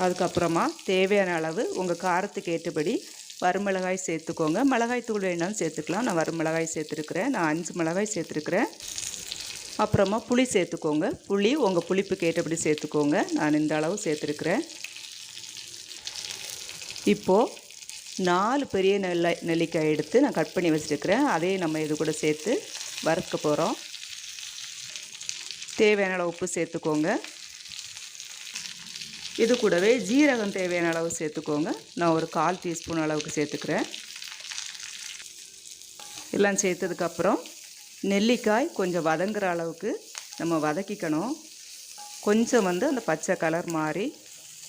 அதுக்கப்புறமா தேவையான அளவு உங்கள் காரத்துக்கு ஏற்றபடி வரமிளகாய் சேர்த்துக்கோங்க. மிளகாய் தூள் வேணாலும் சேர்த்துக்கலாம். நான் வரமிளகாய் சேர்த்துருக்குறேன். நான் 5 மிளகாய் சேர்த்துருக்குறேன். அப்புறமா புளி சேர்த்துக்கோங்க. புளி உங்கள் புளிப்புக்கு ஏற்றபடி சேர்த்துக்கோங்க. நான் இந்த அளவு சேர்த்துருக்குறேன். இப்போது 4 பெரிய நெல்லிக்காய் எடுத்து நான் கட் பண்ணி வச்சுருக்கிறேன். அதையும் நம்ம இது கூட சேர்த்து வறுக்க போகிறோம். தேவையான அளவு உப்பு சேர்த்துக்கோங்க. இது கூடவே ஜீரகம் தேவையான அளவு சேர்த்துக்கோங்க. நான் ஒரு 1/4 டீஸ்பூன் அளவுக்கு சேர்த்துக்கிறேன். எல்லாம் சேர்த்ததுக்கப்புறம் நெல்லிக்காய் கொஞ்சம் வதங்குற அளவுக்கு நம்ம வதக்கிக்கணும். கொஞ்சம் அந்த பச்சை கலர் மாறி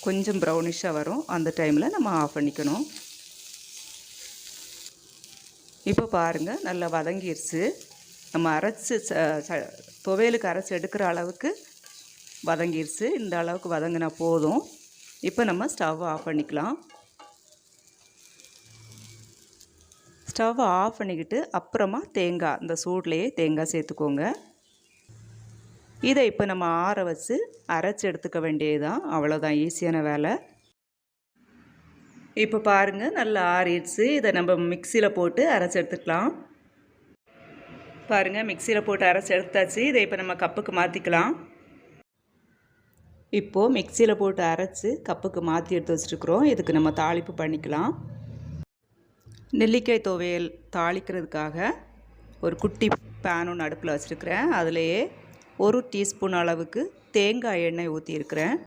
கொஞ்சம் ப்ரௌனிஷாக வரும். அந்த டைமில் நம்ம ஆஃப் பண்ணிக்கணும். இப்போ பாருங்கள், நல்லா வதங்கிடுச்சு. நம்ம அரைச்சி துவையலுக்கு அரைச்சி எடுக்கிற அளவுக்கு வதங்கிடுச்சு. இந்த அளவுக்கு வதங்கினா போதும். இப்போ நம்ம ஸ்டவ் ஆஃப் பண்ணிக்கலாம். ஸ்டவ் ஆஃப் பண்ணிக்கிட்டு அப்புறமா தேங்காய், இந்த சூட்லேயே தேங்காய் சேர்த்துக்கோங்க. இதை இப்போ நம்ம ஆற வச்சு அரைச்சி எடுத்துக்க வேண்டியதுதான். அவ்வளோதான், ஈஸியான வேலை. இப்போ பாருங்கள், நல்லா ஆறிடுச்சு. இதை நம்ம மிக்சியில் போட்டு அரைச்சி எடுத்துக்கலாம். பாருங்கள், மிக்சியில் போட்டு அரைச்சி எடுத்தாச்சு. இதை இப்போ நம்ம கப்புக்கு மாற்றிக்கலாம். இப்போது மிக்சியில் போட்டு அரைச்சி கப்புக்கு மாற்றி எடுத்து வச்சுருக்குறோம். இதுக்கு நம்ம தாளிப்பு பண்ணிக்கலாம். நெல்லிக்காய் துவையல் தாளிக்கிறதுக்காக ஒரு குட்டி பேன் ஒன்று அடுப்பில் வச்சுருக்கிறேன். அதிலேயே 1 டீஸ்பூன் அளவுக்கு தேங்காய் எண்ணெய் ஊற்றியிருக்கிறேன்.